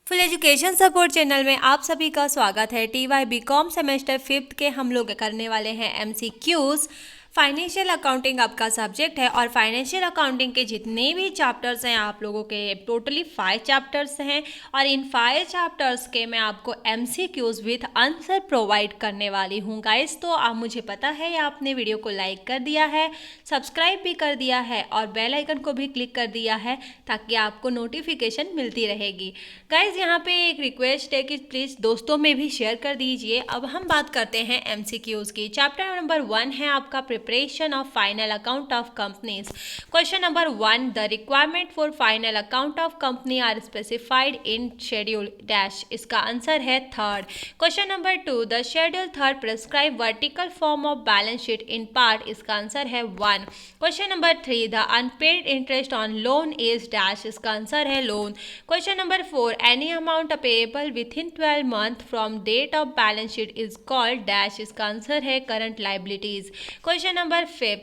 Full education support channel में आप सभी का स्वागत है। TY BCom सेमेस्टर 5th के हम लोग करने वाले हैं MCQs। फाइनेंशियल अकाउंटिंग आपका सब्जेक्ट है और फाइनेंशियल अकाउंटिंग के जितने भी चैप्टर्स हैं आप लोगों के टोटली 5 चैप्टर्स हैं और इन 5 चैप्टर्स के मैं आपको MCQs विथ आंसर प्रोवाइड करने वाली हूँ गाइस। तो आप मुझे पता है आपने वीडियो को लाइक कर दिया है, सब्सक्राइब भी कर दिया है और बेल आइकन को भी क्लिक कर दिया है ताकि आपको नोटिफिकेशन मिलती रहेगी। गाइज यहाँ पे एक रिक्वेस्ट है कि प्लीज़ दोस्तों में भी शेयर कर दीजिए। अब हम बात करते हैं MCQs की। चैप्टर नंबर 1 है आपका preparation of final account of companies. Question number 1, the requirement for final account of company are specified in schedule dash. इसका आंसर है third. Question number 2, the schedule third prescribe vertical form of balance sheet in part. इसका answer है 1। Question number 3, the unpaid interest on loan is dash. इसका answer है loan. Question number 4, any amount payable within 12 months from date of balance sheet is called dash। इसका answer है current liabilities। Question number 5,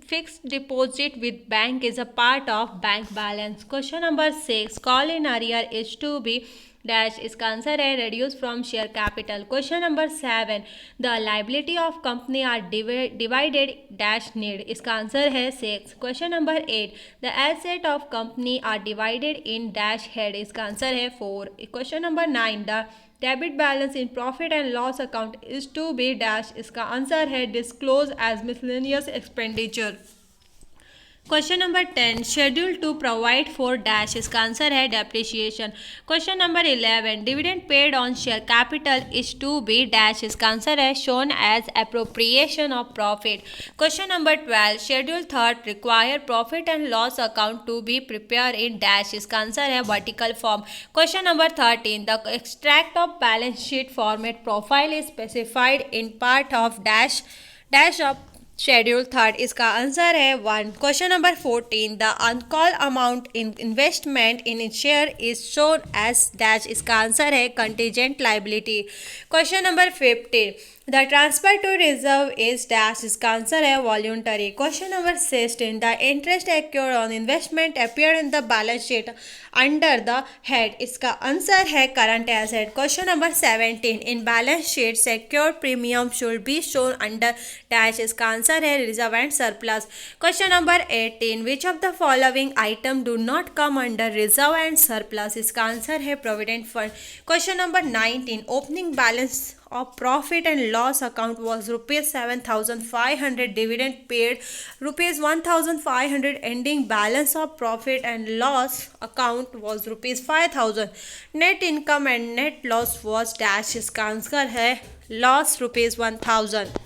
fixed deposit with bank is a part of bank balance। Question number 6, call in arrear is to be dash. इसका answer है reduce from share capital। Question number 7, the liability of company are divided dash need। इसका answer है 6। Question number 8, the asset of company are divided in dash head। इसका answer है 4। Question number 9, the debit balance in profit and loss account is to be dash. इसका answer है disclose as miscellaneous expenditure. Question number 10, schedule to provide for dash. इसका answer है depreciation. Question number 11, dividend paid on share capital is to be dash. इसका answer है shown as appropriation of profit. Question number 12, schedule third require profit and loss account to be prepare in dash. इसका answer है vertical form. Question number 13, the extract of balance sheet format profile is specified in part of dash dash of schedule third. इसका answer है 1। Question number 14, the uncalled amount in investment in share is shown as dash. इसका answer है contingent liability. Question number 15, the transfer to reserve is dash. इसका answer है voluntary. Question number 16, the interest accrued on investment appear in the balance sheet under the head. इसका answer है current asset. Question number 17, in balance sheet secured premium should be shown under dash. इसका answer है reserve and surplus. Question number 18, which of the following item do not come under reserve and surplus. इसका answer है provident fund. Question number 19, opening balance of profit and loss account was rupees 7,500, dividend paid rupees 1,500, ending balance of profit and loss account was rupees 5,000, net income and net loss was dash। इसका answer है loss rupees 1,000।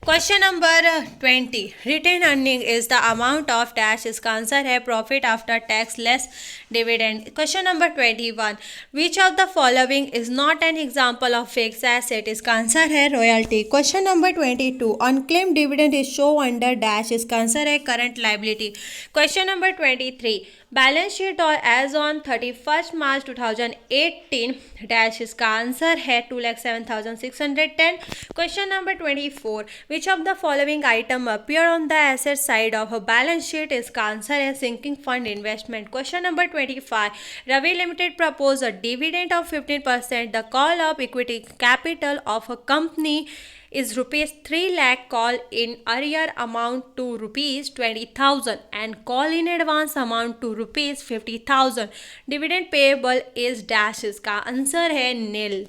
Question number 20, retain earning is the amount of dash. इसका answer है profit after tax less dividend. Question number 21, which of the following is not an example of fix asset. इसका answer है royalty. Question number 22, unclaimed dividend is show under dash. इसका answer है current liability. Question number 23, balance sheet और as on 31 March 2018 dash. इसका answer है 2,07,610। Question number 24, which of the following item appear on the asset side of a balance sheet. इसका answer है sinking fund investment. Question number 25, Ravi limited propose a dividend of 15%, the call of equity capital of a company is rupees 3 lakh, call in arrear amount to rupees 20,000 and call in advance amount to rupees 50,000, dividend payable is dash। इसका answer है nil।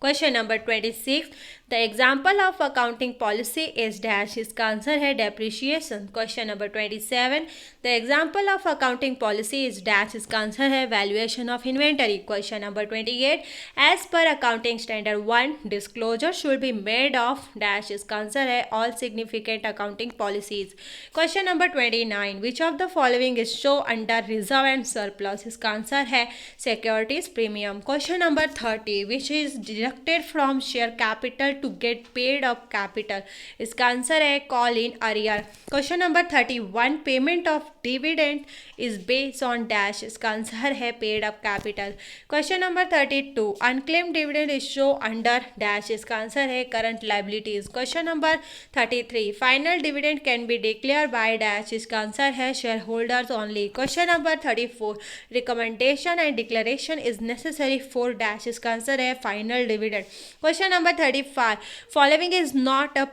Question number 26, the example of accounting policy is dash. इसका answer है depreciation. Question number 27, the example of accounting policy is dash. इसका answer है valuation of inventory. Question number 28, as per accounting standard 1 disclosure should be made of dash. इसका answer है all significant accounting policies. Question number 29, which of the following is show under reserve and surplus. इसका answer है securities premium. Question number 30, which is deducted from share capital to get paid up capital. इसका answer है call in arrear. Question number 31, payment of dividend is based on dash. इसका answer है paid up capital. Question number 32, unclaimed dividend is show under dash. इसका answer है current liabilities. Question number 33, final dividend can be declare by dash. इसका answer है share holders only. Question number 34, recommendation and declaration is necessary for dash. इसका answer है final dividend. Question number 35, following is not a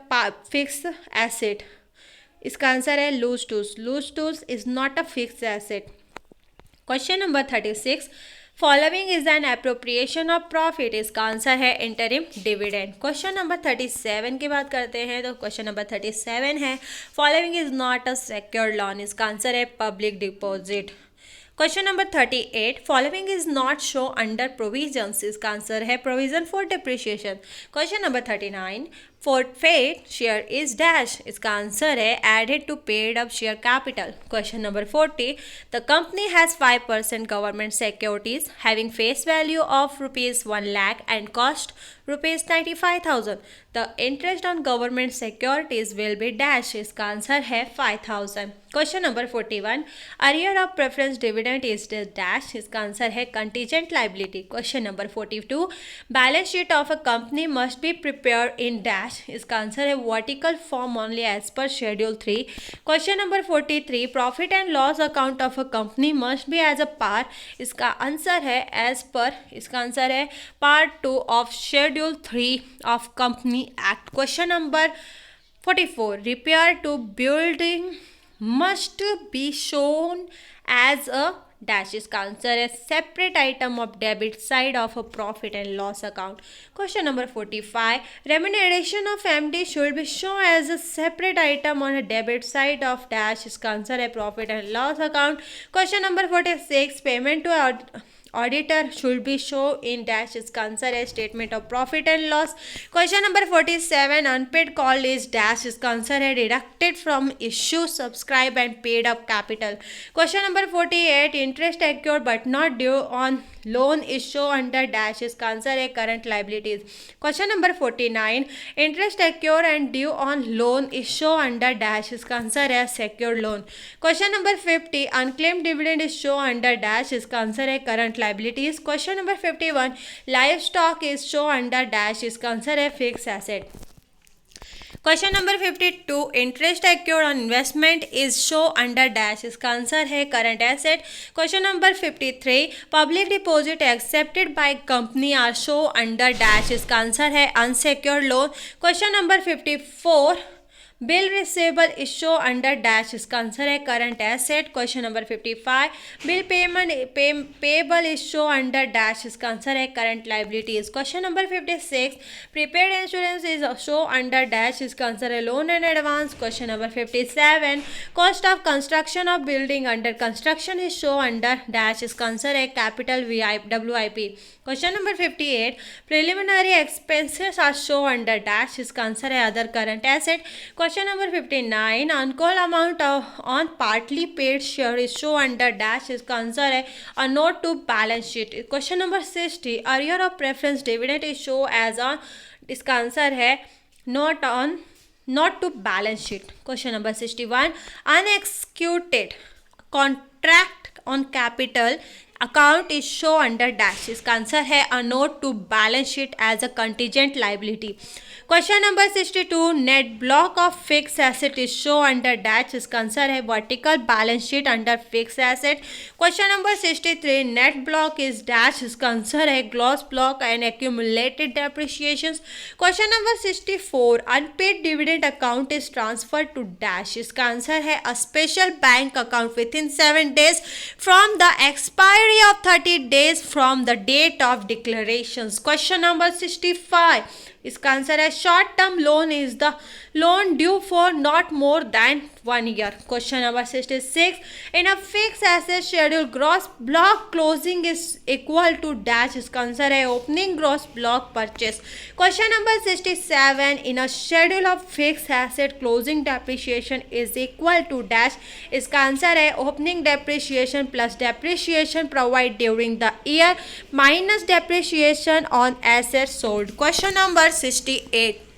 fix asset. इसका answer है loose tools. Loose tools is not a fix asset. Question number 36, following is an appropriation of profit. इसका answer है interim dividend. Question number 37 की बात करते हैं तो question number 37 है, following is not a secured loan. इसका आंसर है public deposit. Question number 38, following is not show under provisions. इसका आंसर है provision for depreciation. Question number 39, forfeit share is dash. इसका आंसर है added to paid up share capital. Question number 40, the company has 5% government securities having face value of ₹1 lakh and cost ₹95,000। The interest on government securities will be dash. इसका answer है 5,000। Question number 41, arrear of preference dividend is dash. इसका answer है contingent liability. Question number 42, balance sheet of a company must be prepare in dash. इसका answer है vertical form only as per schedule 3। Question number 43, profit and loss account of a company must be as a par. इसका answer है as per. इसका answer है part 2 of schedule 3 of company act. Question number 44, repair to building must be shown as a dash. इसका answer है separate item of debit side of a profit and loss account. Question number 45, remuneration of MD should be show as a separate item on a debit side of dash. इसका answer है profit and loss account. Question number 46, payment to auditor should be show in dash. इसका answer है statement of profit and loss. Question number 47, unpaid call is dash. इसका answer है deducted from issue subscribe and paid up capital. Question number 48, interest accrued but not due on loan is show under dash. इसका answer है current liabilities. Question number 49, interest accrue and due on loan is show under dash. इसका answer है secured loan. Question number 50, unclaimed dividend is show under dash. इसका answer है current liabilities. Question number 51, livestock is show under dash. इसका answer है fix asset. Question number 52, interest accrued on investment is show under dash. इसका answer है current asset. Question number 53, public deposit accepted by company are show under dash. इसका answer है unsecured loan. Question number 54, bill receivable is show under dash. इसका answer है current asset. Question number 55, bill payable is show under dash. इसका answer है current liabilities. Question number 56, prepaid insurance is show under dash. इसका answer है loan and advance. Question number 57, cost of construction of building under construction is show under dash. इसका answer है capital WIP। Question number 58, preliminary expenses are show under dash. इसका answer है other current asset. Question number 59, uncalled amount on partly paid share is show under dash. इसका answer है a note to balance sheet. Question number 60, arrear of preference dividend is show as on. इसका answer है not to balance sheet. Question number 61, unexecuted contract on capital account is show under dash. इसका answer है a note to balance sheet as a contingent liability. Question number 62, net block of fix asset is show under dash. इसका answer है vertical balance sheet under fix asset. Question number 63, net block is dash. इसका answer है gross block and accumulated depreciation. Question number 64, unpaid dividend account is transfer to dash. इसका answer है a special bank account within 7 days from the expiry of 30 days from the date of declaration. Question number 65, इसका answer है short term loan is the loan due for not more than 1 year. Question number 66. In a fixed asset schedule, gross block closing is equal to dash. इसका answer है opening gross block purchase. Question number 67. In a schedule of fixed asset, closing depreciation is equal to dash. इसका answer है opening depreciation plus depreciation provided during the year minus depreciation on assets sold. Question number 68.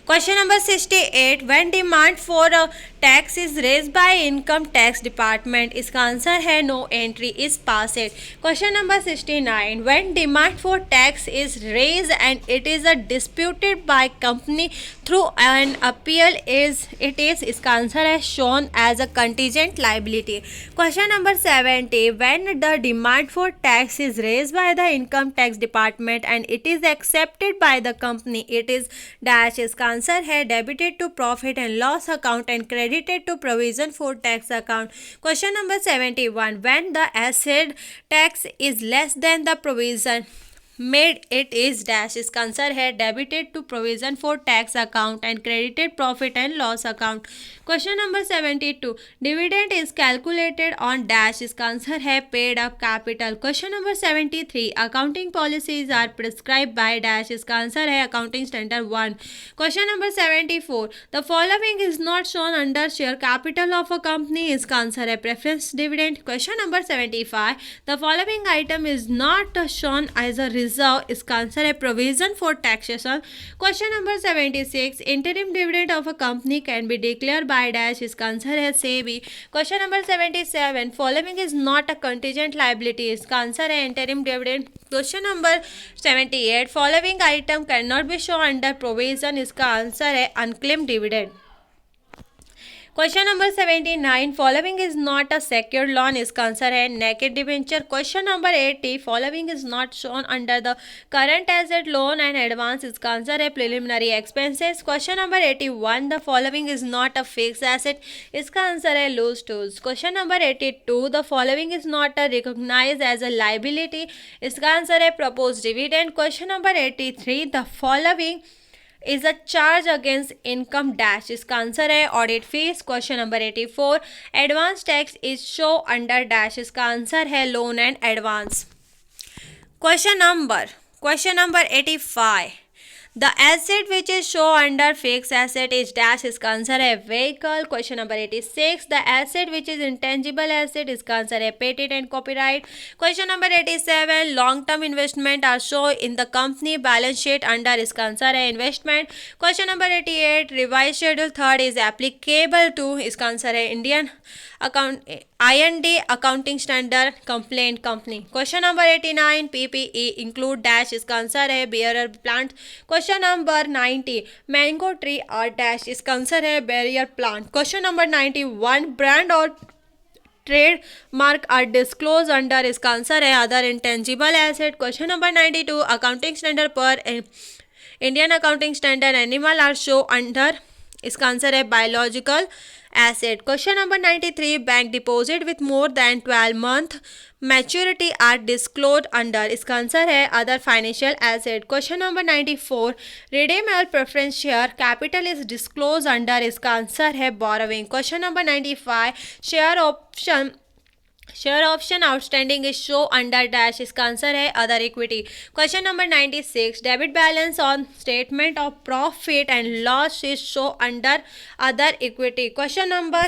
Question number 68. When demand for a tax is raised by income tax department, इसका answer है no entry is passed. Question number 69. When demand for tax is raised and it is disputed by company through an appeal, इसका answer है shown as a contingent liability. Question number 70. When the demand for tax is raised by the income tax department and it is accepted by the company, it is dash. इसका answer है debited to profit and loss account and credited to provision for tax account. Question number 71. When the asset tax is less than the provision made, it is dash. इसका answer है debited to provision for tax account and credited profit and loss account. Question number 72. Dividend is calculated on dash. इसका answer है paid up capital. Question number 73. Accounting policies are prescribed by dash. इसका answer है accounting standard 1. Question number 74. The following is not shown under share capital of a company. इसका answer है preference dividend. Question number 75. The following item is not shown as a reserve. इसका answer है provision for taxation. Question number 76. Interim dividend of a company can be declared by dash. इसका answer है SEBI. Question number 77. Following is not a contingent liability. इसका answer है interim dividend. Question number 78. Following item cannot be shown under provision. इसका answer है unclaimed dividend. Question number 79. Following is not a secured loan. इसका answer है naked debenture. Question number 80. Following is not shown under the current asset loan and advance. इसका answer है preliminary expenses. Question number 81. The following is not a fixed asset. इसका answer है loose tools. Question number 82. The following is not recognized as a liability. इसका answer है proposed dividend. Question number 83. The following is a charge against income dash. इसका answer है audit fees. Question number 84. Advance tax is show under dash. इसका answer है loan and advance. Question number 85. The asset which is show under fixed asset is dash. इसका answer है vehicle. Question number 86. The asset which is intangible asset. इसका answer है patent and copyright. Question number 87. Long term investment are shown in the company balance sheet under. इसका answer है investment. Question number 88. Revised schedule third is applicable to. इसका answer है Indian IND accounting standard complaint company. Question number 89. PPE include dash. इसका answer है bearer plant. Question number 90. Mango tree or dash. इसका answer है barrier plant. Question number 91. Brand or trademark are disclosed under. इसका answer है other intangible asset. Question number 92. Accounting standard per Indian accounting standard animal are show under. इसका answer है biological asset. Question number 93. Bank deposit with more than 12 month maturity are disclosed under. इसका answer है other financial asset. Question number 94. Redeemable preference share capital is disclosed under. इसका answer है borrowing. Question number 95. Share option outstanding is show under dash. इसका answer है other equity. Question number 96. Debit balance on statement of profit and loss is show under other equity. Question number